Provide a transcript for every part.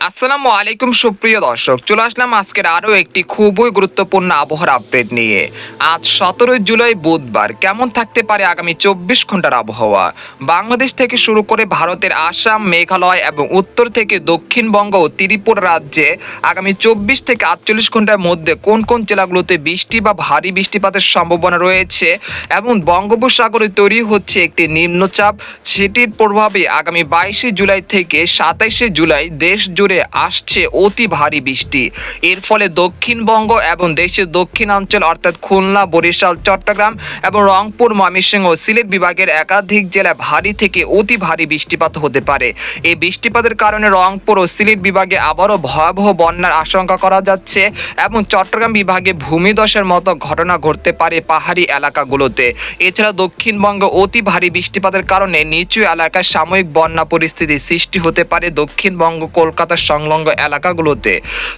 আসসালামু আলাইকুম সুপ্রিয় দর্শক, চলে আসলাম আজকের আরও একটি খুবই গুরুত্বপূর্ণ আবহাওয়ার আপডেট নিয়ে। আজ 17 জুলাই বুধবার কেমন থাকতে পারে আগামী 24 ঘন্টার আবহাওয়া। বাংলাদেশ থেকে শুরু করে ভারতের আসাম, মেঘালয় এবং উত্তর থেকে দক্ষিণবঙ্গ ও ত্রিপুরা রাজ্যে আগামী 24 থেকে 48 ঘন্টার মধ্যে কোন কোন জেলাগুলোতে বৃষ্টি বা ভারী বৃষ্টিপাতের সম্ভাবনা রয়েছে এবং বঙ্গোপসাগরে তৈরি হচ্ছে একটি নিম্নচাপ, সেটির প্রভাবে আগামী 22 জুলাই থেকে 27 জুলাই দেশ জুড়ে আসছে অতি ভারী বৃষ্টি। এর ফলে দক্ষিণবঙ্গ এবং দেশের দক্ষিণাঞ্চল অর্থাৎ খুলনা, বরিশাল, চট্টগ্রাম এবং রংপুর, ময়মনসিংহ ও সিলেট বিভাগের একাধিক জেলায় ভারী থেকে অতি ভারী বৃষ্টিপাত হতে পারে। এই বৃষ্টিপাতের কারণে রংপুর ও সিলেট বিভাগে আবারও ভয়াবহ বন্যার আশঙ্কা করা যাচ্ছে এবং চট্টগ্রাম বিভাগে ভূমিধসের মতো ঘটনা ঘটতে পারে পাহাড়ি এলাকাগুলোতে। এছাড়া দক্ষিণবঙ্গে অতি ভারী বৃষ্টিপাতের কারণে নিচু এলাকায় সাময়িক বন্যা পরিস্থিতির সৃষ্টি হতে পারে দক্ষিণবঙ্গ, কলকাতা সংলগ্ন এলাকাগুলোতে।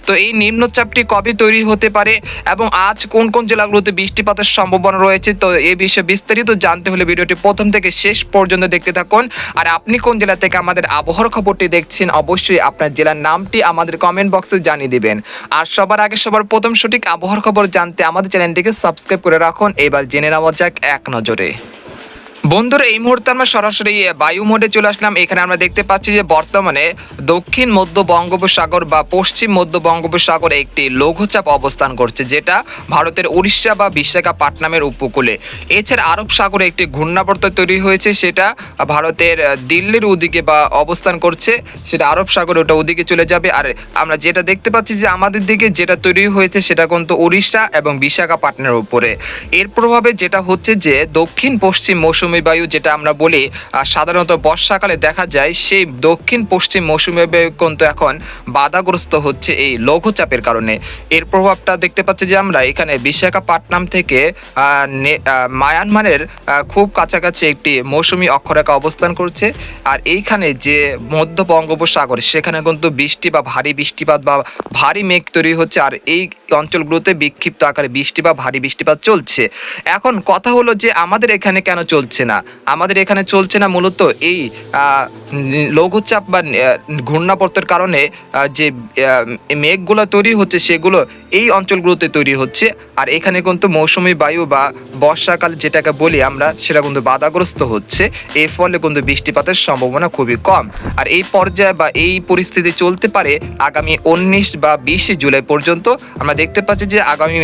তো এই নিম্নচাপটি কবে তৈরি হতে পারে এবং আজ কোন কোন জেলাগুলোতে বৃষ্টিপাতের সম্ভাবনা রয়েছে, তো এই বিষয়ে বিস্তারিত জানতে হলে ভিডিওটি প্রথম থেকে শেষ পর্যন্ত দেখতে থাকুন। আর আপনি কোন জেলা থেকে আমাদের আবহাওয়ার খবরটি দেখছেন, অবশ্যই আপনার জেলার নামটি আমাদের কমেন্ট বক্সে জানিয়ে দিবেন। আর সবার আগে সবার প্রথম সঠিক আবহাওয়ার খবর জানতে আমাদের চ্যানেলটিকে সাবস্ক্রাইব করে রাখুন। এবার জেনে নেওয়া যাক এক নজরে। বন্ধুরা, এই মুহূর্তে আমরা সরাসরি বায়ু মোডে চলে আসলাম। এখানে আমরা দেখতে পাচ্ছি যে বর্তমানে দক্ষিণ মধ্য বঙ্গোপসাগর বা পশ্চিম মধ্য বঙ্গোপসাগরে একটি লঘুচাপ অবস্থান করছে, যেটা ভারতের উড়িষ্যা বা বিশাখাপট্টনমের উপকূলে। এছাড়া আরব সাগরে একটি ঘূর্ণাবর্ত তৈরি হয়েছে, সেটা ভারতের দিল্লির ওদিকে বা অবস্থান করছে, সেটা আরব সাগরে ওটা ওদিকে চলে যাবে। আর আমরা যেটা দেখতে পাচ্ছি যে আমাদের দিকে যেটা তৈরি হয়েছে সেটা কিন্তু উড়িষ্যা এবং বিশাখাপট্টনমের উপরে। এর প্রভাবে যেটা হচ্ছে যে দক্ষিণ পশ্চিম মৌসুমী বায়ু, যেটা আমরা বলি সাধারণত বর্ষাকালে দেখা যায়, সেই দক্ষিণ পশ্চিম মৌসুমী বায়ু কিন্তু এখন বাধাগ্রস্ত হচ্ছে এই লঘুচাপের কারণে। এর প্রভাবটা দেখতে পাচ্ছি যে আমরা এখানে বিশাখাপট্টনম থেকে মায়ানমারের খুব কাছাকাছি একটি মৌসুমী অক্ষরেখা অবস্থান করছে। আর এইখানে যে মধ্য বঙ্গোপসাগর, সেখানে কিন্তু বৃষ্টি বা ভারী বৃষ্টিপাত বা ভারী মেঘ তৈরি হচ্ছে। আর এই অঞ্চলগুলোতে বিক্ষিপ্ত আকারে বৃষ্টি বা ভারী বৃষ্টিপাত চলছে। এখন কথা হলো যে আমাদের এখানে কেন চলছে না? আমাদের এখানে চলছে না মূলত এই লঘুচাপ বা ঘূর্ণাবর্তের কারণে যে মেঘগুলো তৈরি হচ্ছে সেগুলো এই অঞ্চলগুলোতে তৈরি হচ্ছে। আর এখানে কিন্তু মৌসুমী বায়ু বা বর্ষাকাল যেটাকে বলি আমরা, সেটা কিন্তু বাধাগ্রস্ত হচ্ছে। এর ফলে কিন্তু বৃষ্টিপাতের সম্ভাবনা খুবই কম। আর এই পর্যায়ে বা এই পরিস্থিতি চলতে পারে আগামী 19 বা 20 জুলাই পর্যন্ত। আমরা দেখতে পাচ্ছি যে আগামী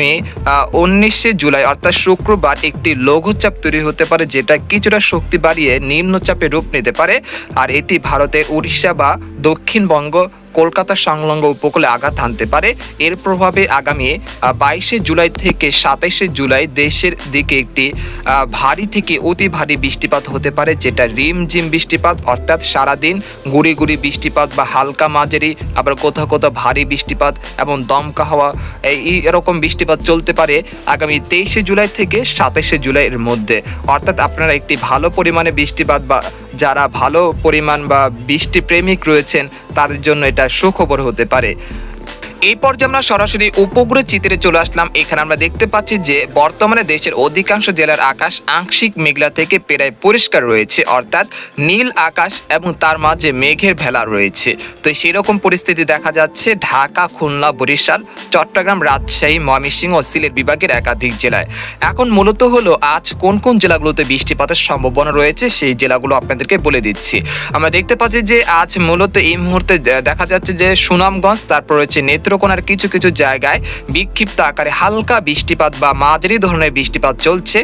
19 জুলাই অর্থাৎ শুক্রবার একটি লঘুচাপ তৈরি হতে পারে, যেটা কিছুটা শক্তি বাড়িয়ে নিম্নচাপে রূপ নিতে পারে। আর এটি ভারতের উড়িষ্যা বা দক্ষিণবঙ্গ, কলকাতা সংলগ্ন উপকূলে আঘাত হানতে পারে। এর প্রভাবে আগামী 22 জুলাই থেকে 27 জুলাই দেশের দিকে একটি ভারী থেকে অতি ভারী বৃষ্টিপাত হতে পারে, যেটা রিমঝিম বৃষ্টিপাত অর্থাৎ সারাদিন গুড়ি গুড়ি বৃষ্টিপাত বা হালকা মাঝারি, আবার কোথাও কোথাও ভারী বৃষ্টিপাত এবং দমকা হাওয়া, এরকম বৃষ্টিপাত চলতে পারে আগামী 23 জুলাই থেকে 27 জুলাইয়ের মধ্যে। অর্থাৎ আপনারা একটি ভালো পরিমাণে বৃষ্টিপাত বা যারা ভালো পরিমাণ বা বৃষ্টি প্রেমিক রয়েছেন তাদের জন্য এটা সুখবর হতে পারে। এই পর্যায়ে আমরা সরাসরি উপগ্রহ চিত্রে চলে আসলাম। এখানে আমরা দেখতে পাচ্ছি যে বর্তমানে দেশের অধিকাংশ জেলার আকাশ আংশিক মেঘলা থেকে প্রায় পরিষ্কার রয়েছে, অর্থাৎ নীল আকাশ এবং তার মাঝে মেঘের ভেলা রয়েছে। তো সেরকম পরিস্থিতি দেখা যাচ্ছে ঢাকা, খুলনা, বরিশাল, চট্টগ্রাম, রাজশাহী, ময়মনসিংহ ও সিলেট বিভাগের একাধিক জেলায়। এখন মূলত হলো আজ কোন কোন জেলাগুলোতে বৃষ্টিপাতের সম্ভাবনা রয়েছে সেই জেলাগুলো আপনাদেরকে বলে দিচ্ছি। আমরা দেখতে পাচ্ছি যে আজ মূলত এই মুহূর্তে দেখা যাচ্ছে যে সুনামগঞ্জ, তারপর রয়েছে নেত্রকোনার কিছু কিছু জায়গায় বিক্ষিপ্ত আকারে হালকা বৃষ্টিপাত বা মাঝারি ধরনের বৃষ্টিপাত চলছে।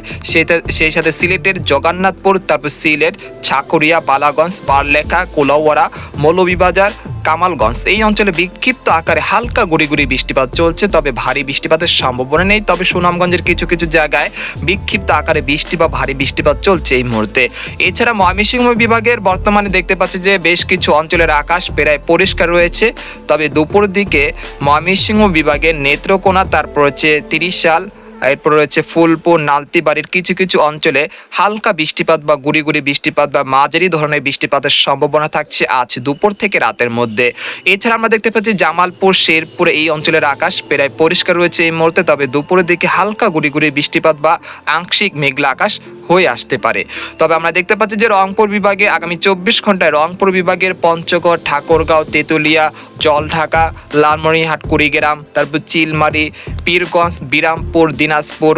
সেই সাথে সিলেটের জগন্নাথপুর, তারপর সিলেট, ছাকুরিয়া, বালাগঞ্জ, বারলেখা, কুলাউড়া, মৌলভীবাজার, কামালগঞ্জ এই অঞ্চলে বিক্ষিপ্ত আকারে হালকা গুড়ি গুড়ি বৃষ্টিপাত চলছে, তবে ভারী বৃষ্টিপাতের সম্ভাবনা নেই। তবে সুনামগঞ্জের কিছু কিছু জায়গায় বিক্ষিপ্ত আকারে বৃষ্টি বা ভারী বৃষ্টিপাত চলছে এই মুহূর্তে। এছাড়া ময়মনসিংহ বিভাগের বর্তমানে দেখতে পাচ্ছি যে বেশ কিছু অঞ্চলের আকাশ প্রায় পরিষ্কার রয়েছে, তবে দুপুর দিকে ময়মনসিংহ বিভাগের নেত্রকোনা, তারপর হচ্ছে ত্রিশাল, এরপর রয়েছে ফুলপুর নালতিবাড়ির কিছু কিছু অঞ্চলে হালকা বৃষ্টিপাত বা গুড়ি গুড়ি বৃষ্টিপাত বা মাঝারি ধরনের বৃষ্টিপাতের সম্ভাবনা থাকছে আজ দুপুর থেকে রাতের মধ্যে। এছাড়া আমরা দেখতে পাচ্ছি জামালপুর শেরপুর এই অঞ্চলের আকাশ প্রায় পরিষ্কার রয়েছে এই মুহূর্তে, তবে দুপুরের দিকে হালকা গুড়ি গুড়ি বৃষ্টিপাত বা আংশিক মেঘলা আকাশ হয়ে আসতে পারে। তবে আমরা দেখতে পাচ্ছি যে রংপুর বিভাগে আগামী 24 ঘন্টায় রংপুর বিভাগের পঞ্চগড়, ঠাকুরগাঁও, তেঁতুলিয়া, জলঢাকা, লালমনিরহাট, কুড়িগ্রাম, তারপর চিলমারি, পীরগঞ্জ, বিরামপুর, দিনাজপুর,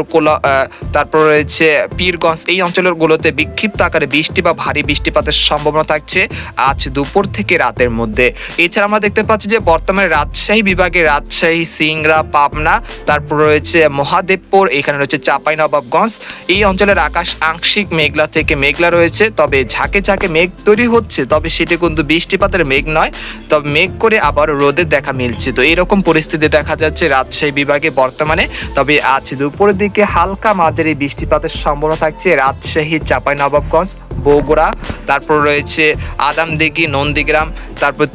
তারপর রয়েছে পীরগঞ্জ এই অঞ্চলগুলোতে বিক্ষিপ্ত আকারে বৃষ্টি বা ভারী বৃষ্টিপাতের সম্ভাবনা থাকছে আজ দুপুর থেকে রাতের মধ্যে। এছাড়া আমরা দেখতে পাচ্ছি যে বর্তমানে রাজশাহী বিভাগে রাজশাহী, সিংড়া, পাবনা, তারপর রয়েছে মহাদেবপুর, এখানে রয়েছে চাঁপাইনবাবগঞ্জ এই অঞ্চলের আকাশ আংশিক মেঘলা থেকে মেঘলা রয়েছে, তবে ঝাঁকে ঝাঁকে মেঘ তৈরি হচ্ছে, তবে সেটি কিন্তু বৃষ্টিপাতের মেঘ নয়, তবে মেঘ করে আবার রোদের দেখা মিলছে। তো এরকম পরিস্থিতি দেখা যাচ্ছে রাজশাহী বিভাগে বর্তমানে। তবে আজ দুপুরের দিকে হালকা মাঝারি বৃষ্টিপাতের সম্ভাবনা থাকছে রাজশাহী, চাঁপাইনবাবগঞ্জ, বগুড়া, তারপর রয়েছে আদামদিঘি, নন্দীগ্রাম, তারপর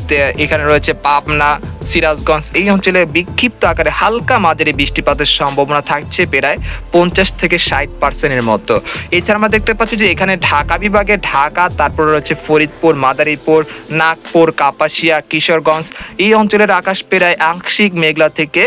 এখানে রয়েছে পাবনা, সিরাজগঞ্জ এই অঞ্চলে বিক্ষিপ্ত আকারে হালকা মাঝারি বৃষ্টিপাতের সম্ভাবনা থাকছে প্রায় 50 থেকে 60% মতো। এছাড়া আমরা দেখতে পাচ্ছি যে এখানে ঢাকা বিভাগে ঢাকা, তারপর রয়েছে ফরিদপুর, মাদারীপুর, নাগপুর, কাপাসিয়া, কিশোরগঞ্জ এই অঞ্চলের আকাশ প্রায় আংশিক মেঘলা থেকে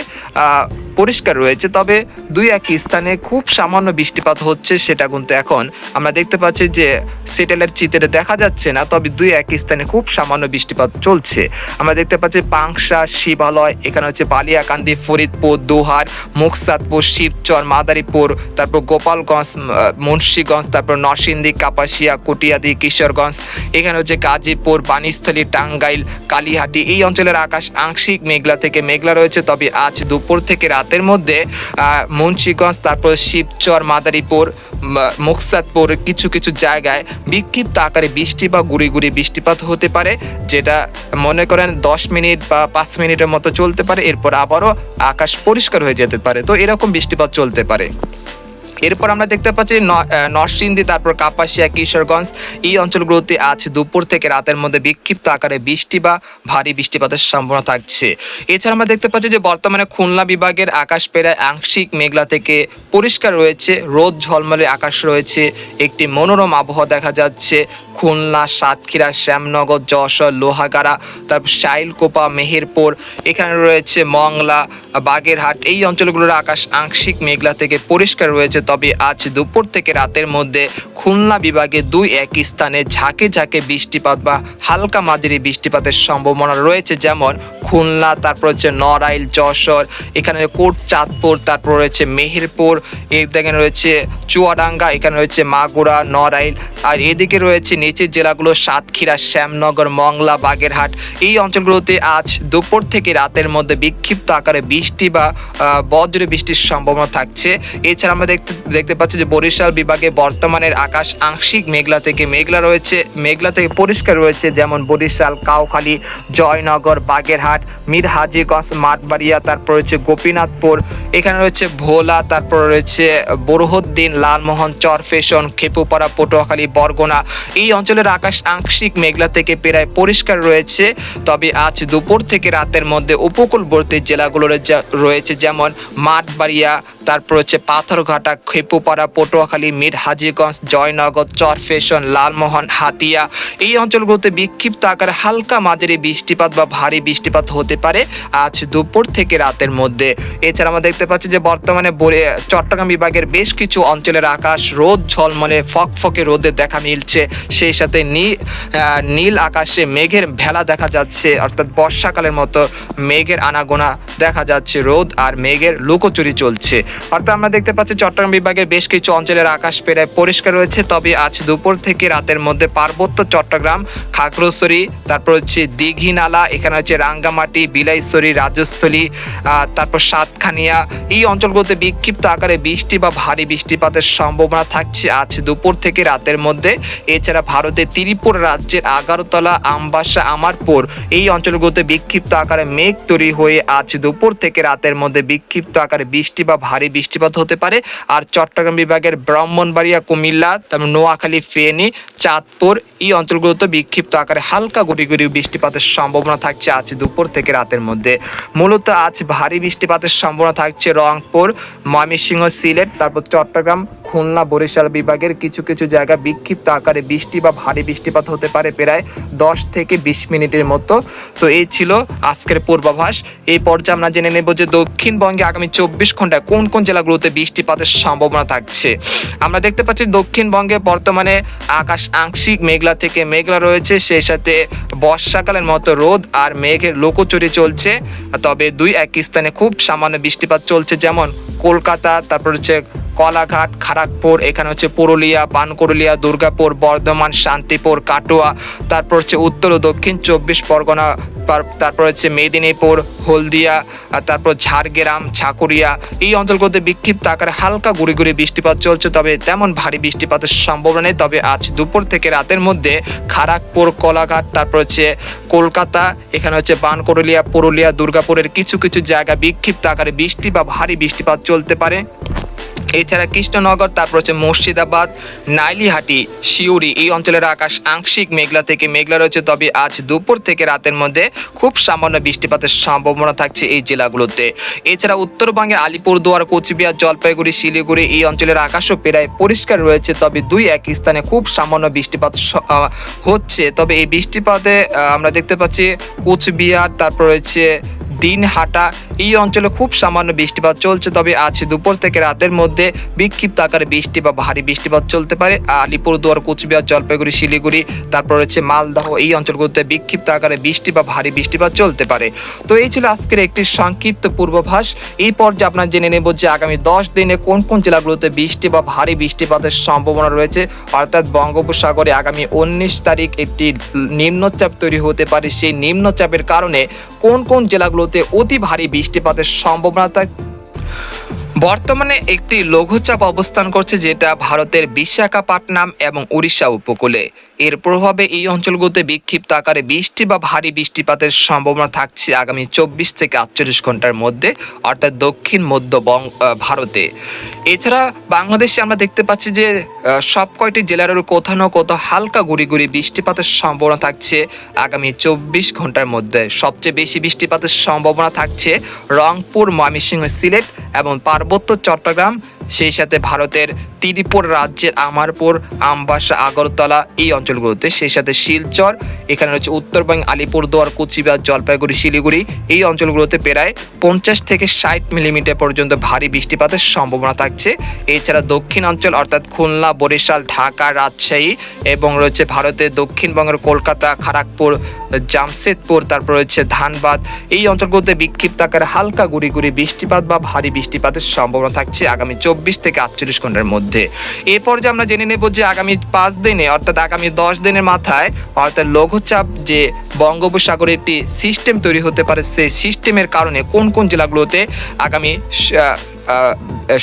পরিষ্কার রয়েছে, তবে দুই এক স্থানে খুব সামান্য বৃষ্টিপাত হচ্ছে, সেটা কিন্তু এখন আমরা দেখতে পাচ্ছি যে স্যাটেলাইট চিত্রে দেখা যাচ্ছে না, তবে দুই এক স্থানে খুব সামান্য বৃষ্টিপাত চলছে। আমরা দেখতে পাচ্ছি পাংশা, শিবালয়, এখানে হচ্ছে বালিয়াকান্দি, ফরিদপুর, দোহার, মুকসাদপুর, শিবচর, মাদারীপুর, তারপর গোপালগঞ্জ, মুন্সিগঞ্জ, তারপর নরসিংদী, কাপাসিয়া, কটিয়াদি, কিশোরগঞ্জ, এখানে হচ্ছে গাজীপুর, বাণীস্থলী, টাঙ্গাইল, কালীহাটি এই অঞ্চলের আকাশ আংশিক মেঘলা থেকে মেঘলা রয়েছে, তবে আজ দুপুর থেকে রাতের মধ্যে মুন্সিগঞ্জ, তারপর শিবচর, মাদারীপুর, মুকসাদপুর কিছু কিছু জায়গায় বিক্ষিপ্ত আকারে বৃষ্টি বা গুড়ি গুড়ি বৃষ্টিপাত হতে পারে, যেটা মনে করেন 10 মিনিট বা 5 মিনিটের মতো চলতে পারে, এরপর আবারও আকাশ পরিষ্কার হয়ে যেতে পারে। তো এরকম বৃষ্টিপাত চলতে পারে। এরপর আমরা দেখতে পাচ্ছি নরসিংদী, তারপর কাপাসিয়া, কিশোরগঞ্জ এই অঞ্চলগুলোতে আজ দুপুর থেকে রাতের মধ্যে বিক্ষিপ্ত আকারে বৃষ্টি বা ভারী বৃষ্টিপাতের সম্ভাবনা থাকছে। এছাড়া আমরা দেখতে পাচ্ছি যে বর্তমানে খুলনা বিভাগের আকাশ প্রায় আংশিক মেঘলা থেকে পরিষ্কার রয়েছে, রোদ ঝলমলে আকাশ রয়েছে, একটি মনোরম আবহাওয়া দেখা যাচ্ছে। খুলনা, সাতক্ষীরা, শ্যামনগর, যশোর, লোহাগাড়া, তারপর শাইলকোপা, মেহেরপুর, এখানে রয়েছে মংলা, বাগেরহাট এই অঞ্চলগুলোর আকাশ আংশিক মেঘলা থেকে পরিষ্কার রয়েছে, তবে আজ দুপুর থেকে রাতের মধ্যে খুলনা বিভাগে দুই এক স্থানে ঝাঁকে ঝাঁকে বৃষ্টিপাত বা হালকা মাঝারি বৃষ্টিপাতের সম্ভাবনা রয়েছে, যেমন খুলনা, তারপর হচ্ছে নড়াইল, যশোর, এখানে কোট চাঁদপুর, তারপর রয়েছে মেহেরপুর, এখানে রয়েছে চুয়াডাঙ্গা, এখানে রয়েছে মাগুরা, নড়াইল, আর এদিকে রয়েছে নিচের জেলাগুলো সাতক্ষীরা, শ্যামনগর, মংলা, বাগেরহাট এই অঞ্চলগুলোতে আজ দুপুর থেকে রাতের মধ্যে বিক্ষিপ্ত আকারে বৃষ্টি বা বজ্র বৃষ্টির সম্ভাবনা থাকছে। এছাড়া আমরা দেখতে পাচ্ছি যে বরিশাল বিভাগে বর্তমানের আকাশ আংশিক মেঘলা থেকে মেঘলা রয়েছে, মেঘলা থেকে পরিষ্কার রয়েছে, যেমন বরিশাল, কাউখালী, জয়নগর, বাগেরহাট, মীর হাজীগঞ্জ, মাঠবাড়িয়া, তারপর রয়েছে গোপীনাথপুর, এখানে রয়েছে ভোলা, তারপর রয়েছে বরহদ্দিন, লালমোহন, চরফেশন, খেপুপাড়া, পটুয়াখালী, বরগুনা এই অঞ্চলের আকাশ আংশিক মেঘলা থেকে প্রায় পরিষ্কার রয়েছে, তবে আজ দুপুর থেকে রাতের মধ্যে উপকূলবর্তী জেলাগুলোর রয়েছে, যেমন মাঠবাড়িয়া, তারপর হচ্ছে পাথরঘাটা, খেপুপাড়া, পটুয়াখালী, মীর হাজীগঞ্জ, জয়নগর, চরফেশন, লালমোহন, হাতিয়া এই অঞ্চলগুলোতে বিক্ষিপ্ত আকারে হালকা মাঝারি বৃষ্টিপাত বা ভারী বৃষ্টিপাত হতে পারে আজ দুপুর থেকে রাতের মধ্যে। এছাড়া আমরা দেখতে পাচ্ছি যে বর্তমানে চট্টগ্রাম বিভাগের বেশ কিছু অঞ্চলের আকাশ রোদ ঝলমলে ফকফকে রোদের দেখা মিলছে, সেই সাথে নীল আকাশে মেঘের ভেলা দেখা যাচ্ছে, অর্থাৎ বর্ষাকালের মতো মেঘের আনাগোনা দেখা যাচ্ছে, রোদ আর মেঘের লুকোচুরি চলছে। অর্থাৎ আমরা দেখতে পাচ্ছি চট্টগ্রাম বিভাগের বেশ কিছু অঞ্চলের আকাশ প্রায় পরিষ্কার রয়েছে, তবে আজ দুপুর থেকে রাতের মধ্যে পার্বত্য চট্টগ্রাম, খাগড়াছড়ি, তারপর হচ্ছে দীঘিনালা, এখানে হচ্ছে রাঙ্গামাটি, বিলাইছড়ি, রাজস্থলী, তারপর সাতখানিয়া এই অঞ্চলগুলোতে বিক্ষিপ্ত আকারে বৃষ্টি বা ভারী বৃষ্টিপাতের সম্ভাবনা থাকছে আজ দুপুর থেকে রাতের মধ্যে। এছাড়া ভারতের ত্রিপুরা রাজ্যের আগারতলা, আমবাসা, আমারপুর এই অঞ্চলগুলোতে বিক্ষিপ্ত আকারে মেঘ তৈরি হয়ে আজ দুপুর থেকে রাতের মধ্যে বিক্ষিপ্ত আকারে বৃষ্টি বা ভারী বৃষ্টিপাত হতে পারে। আর চট্টগ্রাম বিভাগের ব্রাহ্মণবাড়িয়া, কুমিল্লা, তারপর নোয়াখালী, ফেনী, চাঁদপুর এই অঞ্চলগুলোতে বিক্ষিপ্ত আকারে হালকা গুড়ি গুড়ি বৃষ্টিপাতের সম্ভাবনা থাকছে আজ দুপুর থেকে রাতের মধ্যে। মূলত আজ ভারী বৃষ্টিপাতের সম্ভাবনা থাকছে রংপুর, ময়মনসিংহ, সিলেট, তারপর চট্টগ্রাম, খুলনা, বরিশাল বিভাগের কিছু কিছু জায়গা বিক্ষিপ্ত আকারে বৃষ্টি বা ভারী বৃষ্টিপাত হতে পারে প্রায় 10 থেকে 20 মিনিটের মতো। তো এই ছিল আজকের পূর্বাভাস। এই পর্যায়ে আমরা জেনে নেব যে দক্ষিণবঙ্গে আগামী 24 ঘন্টায় কোন কোন জেলাগুলোতে বৃষ্টিপাতের সম্ভাবনা থাকছে। আমরা দেখতে পাচ্ছি দক্ষিণবঙ্গে বর্তমানে আকাশ আংশিক মেঘলা থেকে মেঘলা রয়েছে, সেই সাথে বর্ষাকালের মতো রোদ আর মেঘের লুকোচুরি চলছে। তবে দুই এক স্থানে খুব সামান্য বৃষ্টিপাত চলছে, যেমন কলকাতা, তারপর হচ্ছে কলাঘাট, খড়গপুর, এখানে হচ্ছে পুরুলিয়া, পানকরুলিয়া, দুর্গাপুর, বর্ধমান, শান্তিপুর, কাটোয়া, তারপর হচ্ছে উত্তর ও দক্ষিণ 24 পরগনা, তারপর হচ্ছে মেদিনীপুর, হলদিয়া, তারপর ঝাড়গ্রাম, ছাকুরিয়া এই অঞ্চলগুলোতে বিক্ষিপ্ত আকারে হালকা গুড়ি গুড়ি বৃষ্টিপাত চলছে, তবে তেমন ভারী বৃষ্টিপাতের সম্ভাবনা নেই। তবে আজ দুপুর থেকে রাতের মধ্যে খড়গপুর, কলাঘাট, তারপর হচ্ছে কলকাতা, এখানে হচ্ছে পানকরুলিয়া, পুরুলিয়া, দুর্গাপুরের কিছু কিছু জায়গা বিক্ষিপ্ত আকারে বৃষ্টি বা ভারী বৃষ্টিপাত চলতে পারে। এছাড়া কৃষ্ণনগর, তারপর হচ্ছে মুর্শিদাবাদ, নাইলিহাটি, শিউরি এই অঞ্চলের আকাশ আংশিক মেঘলা থেকে মেঘলা রয়েছে, তবে আজ দুপুর থেকে রাতের মধ্যে খুব সামান্য বৃষ্টিপাতের সম্ভাবনা থাকছে এই জেলাগুলোতে। এছাড়া উত্তরবঙ্গে আলিপুরদুয়ার, কোচবিহার, জলপাইগুড়ি, শিলিগুড়ি এই অঞ্চলের আকাশও প্রায় পরিষ্কার রয়েছে, তবে দুই এক স্থানে খুব সামান্য বৃষ্টিপাত হচ্ছে। তবে এই বৃষ্টিপাতে আমরা দেখতে পাচ্ছি কোচবিহার, তারপর রয়েছে দিনহাটা এই অঞ্চলে খুব সামান্য বৃষ্টিপাত চলছে, তবে আজ দুপুর থেকে রাতের মধ্যে বিক্ষিপ্ত আকারে বৃষ্টি বা ভারী বৃষ্টিপাত চলতে পারে। আলিপুরদুয়ার, কোচবিহার, জলপাইগুড়ি, শিলিগুড়ি, তারপর হচ্ছে মালদহ এই অঞ্চলগুলোতে বিক্ষিপ্ত আকারে বৃষ্টি বা ভারী বৃষ্টিপাত চলতে পারে। তো এই ছিল আজকের একটি সংক্ষিপ্ত পূর্বাভাস। এই পর্যায়ে আপনারা জেনে নেব যে আগামী 10 দিনে কোন কোন জেলাগুলোতে বৃষ্টি বা ভারী বৃষ্টিপাতের সম্ভাবনা রয়েছে। অর্থাৎ বঙ্গোপসাগরে আগামী 19 তারিখ একটি নিম্নচাপ তৈরি হতে পারে, সেই নিম্নচাপের কারণে কোন কোন জেলাগুলোতে অতি ভারী বৃষ্টিপাতের সম্ভাবনা থাকে। বর্তমানে একটি লঘুচাপ অবস্থান করছে, যেটা ভারতের বিশাখাপত্তনম এবং উড়িষ্যা উপকূলে। এর প্রভাবে এই অঞ্চলগুলোতে বিক্ষিপ্ত আকারে বৃষ্টি বা ভারী বৃষ্টিপাতের সম্ভাবনা থাকছে আগামী 24 থেকে 48 ঘন্টার মধ্যে, অর্থাৎ দক্ষিণ মধ্য ভারতে। এছাড়া বাংলাদেশে আমরা দেখতে পাচ্ছি যে সব কয়টি জেলার কোথাও না কোথাও হালকা গুড়ি গুড়ি বৃষ্টিপাতের সম্ভাবনা থাকছে আগামী 24 ঘন্টার মধ্যে। সবচেয়ে বেশি বৃষ্টিপাতের সম্ভাবনা থাকছে রংপুর, ময়মনসিংহ, সিলেট এবং পার্বত্য চট্টগ্রাম, সেই সাথে ভারতের ত্রিপুরা রাজ্যের আমারপুর, আমবাসা, আগরতলা এই অঞ্চলগুলোতে, সেই সাথে শিলচর, এখানে হচ্ছে উত্তরবঙ্গ আলিপুরদুয়ার, কোচবিহার, জলপাইগুড়ি, শিলিগুড়ি এই অঞ্চলগুলোতে প্রায় 50 থেকে 60 মিলিমিটার পর্যন্ত ভারী বৃষ্টিপাতের সম্ভাবনা থাকছে। এছাড়া দক্ষিণ অঞ্চল অর্থাৎ খুলনা, বরিশাল, ঢাকা, রাজশাহী এবং রয়েছে ভারতের দক্ষিণবঙ্গের কলকাতা, খড়গপুর, জামশেদপুর, তারপর রয়েছে ধানবাদ এই অঞ্চলগুলোতে বিক্ষিপ্ত আকারে হালকা গুড়ি গুড়ি বৃষ্টিপাত বা ভারী বৃষ্টিপাতের সম্ভাবনা থাকছে আগামী 24 থেকে 48 ঘন্টার মধ্যে। এই পর্যায়ে আমরা জেনে নেব যে আগামী 5 দিনে অর্থাৎ আগামী 10 দিনের মাথায় অর্থাৎ লঘুচাপ যে বঙ্গোপসাগরে একটি সিস্টেম তৈরি হতে পারে, সেই সিস্টেমের কারণে কোন কোন জেলাগুলোতে আগামী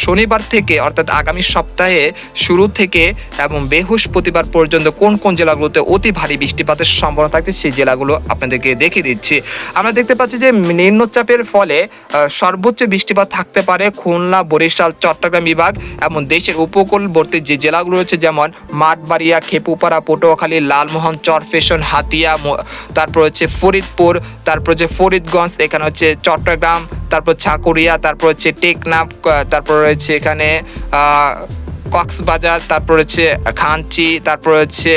শনিবার থেকে অর্থাৎ আগামী সপ্তাহে শুরু থেকে এবং বৃহস্পতিবার পর্যন্ত কোন কোন জেলাগুলোতে অতি ভারী বৃষ্টিপাতের সম্ভাবনা থাকছে সেই জেলাগুলো আপনাদেরকে দেখিয়ে দিচ্ছি। আমরা দেখতে পাচ্ছি যে নিম্নচাপের ফলে সর্বোচ্চ বৃষ্টিপাত থাকতে পারে খুলনা, বরিশাল, চট্টগ্রাম বিভাগ এবং দেশের উপকূলবর্তী যে জেলাগুলো রয়েছে, যেমন মাঠবাড়িয়া, খেপুপাড়া, পটুয়াখালী, লালমোহন, চরফ্যাশন, হাতিয়া, তারপর হচ্ছে ফরিদপুর, তারপর হচ্ছে ফরিদগঞ্জ, এখানে হচ্ছে চট্টগ্রাম, তারপর ছাকুরিয়া, তারপর হচ্ছে টেকনাফ, তারপর রয়েছে এখানে কক্সবাজার, তারপর হচ্ছে খাঞ্চি, তারপর হচ্ছে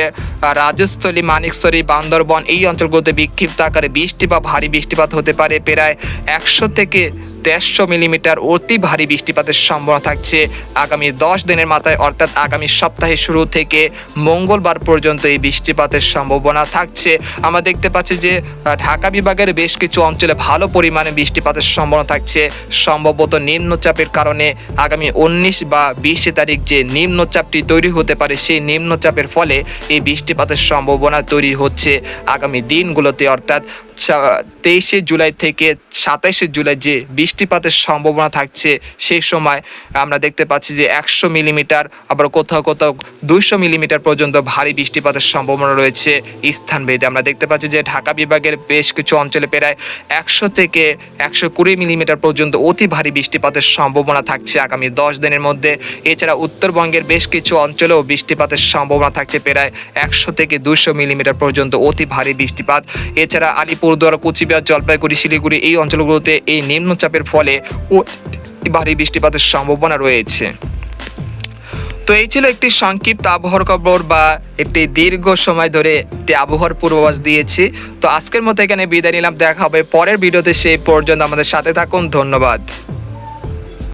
রাজস্থলী, মানিকছড়ি, বান্দরবন এই অঞ্চলগুলোতে বিক্ষিপ্ত আকারে বৃষ্টি বা ভারী বৃষ্টিপাত হতে পারে। প্রায় 100 থেকে 150 মিলিমিটার অতি ভারী বৃষ্টিপাতের সম্ভাবনা থাকছে আগামী 10 দিনের মাথায়, অর্থাৎ আগামী সপ্তাহের শুরু থেকে মঙ্গলবার পর্যন্ত এই বৃষ্টিপাতের সম্ভাবনা থাকছে। আমরা দেখতে পাচ্ছি যে ঢাকা বিভাগের বেশ কিছু অঞ্চলে ভালো পরিমাণে বৃষ্টিপাতের সম্ভাবনা থাকছে, সম্ভবত নিম্নচাপের কারণে আগামী 19 বা 20 তারিখ যে নিম্নচাপটি তৈরি হতে পারে, সেই নিম্নচাপের ফলে এই বৃষ্টিপাতের সম্ভাবনা তৈরি হচ্ছে আগামী দিনগুলোতে, অর্থাৎ 23শে জুলাই থেকে 27শে জুলাই যে বৃষ্টিপাতের সম্ভাবনা থাকছে, সেই সময় আমরা দেখতে পাচ্ছি যে 100 মিলিমিটার, আবার কোথাও কোথাও 200 মিলিমিটার পর্যন্ত ভারী বৃষ্টিপাতের সম্ভাবনা রয়েছে স্থানভেদে। আমরা দেখতে পাচ্ছি যে ঢাকা বিভাগের বেশ কিছু অঞ্চলে প্রায় 100 থেকে 120 মিলিমিটার পর্যন্ত অতি ভারী বৃষ্টিপাতের সম্ভাবনা থাকছে আগামী 10 দিনের মধ্যে। এছাড়া উত্তরবঙ্গের বেশ কিছু অঞ্চলেও বৃষ্টিপাতের সম্ভাবনা থাকছে প্রায় 100 থেকে 200 মিলিমিটার পর্যন্ত অতি ভারী বৃষ্টিপাত। এছাড়া আলিপুরদুয়ার, কুচবিহার, জলপাইগুড়ি, শিলিগুড়ি এই অঞ্চলগুলোতে এই নিম্নচাপের ফলে ভারী বৃষ্টিপাতের সম্ভাবনা রয়েছে। তো এই ছিল একটি সংক্ষিপ্ত আবহাওয়ার খবর বা একটি দীর্ঘ সময় ধরে একটি আবহাওয়ার পূর্বাভাস দিয়েছি। তো আজকের মতো এখানে বিদায় নিলাম, দেখা হবে পরের ভিডিওতে। সেই পর্যন্ত আমাদের সাথে থাকুন, ধন্যবাদ।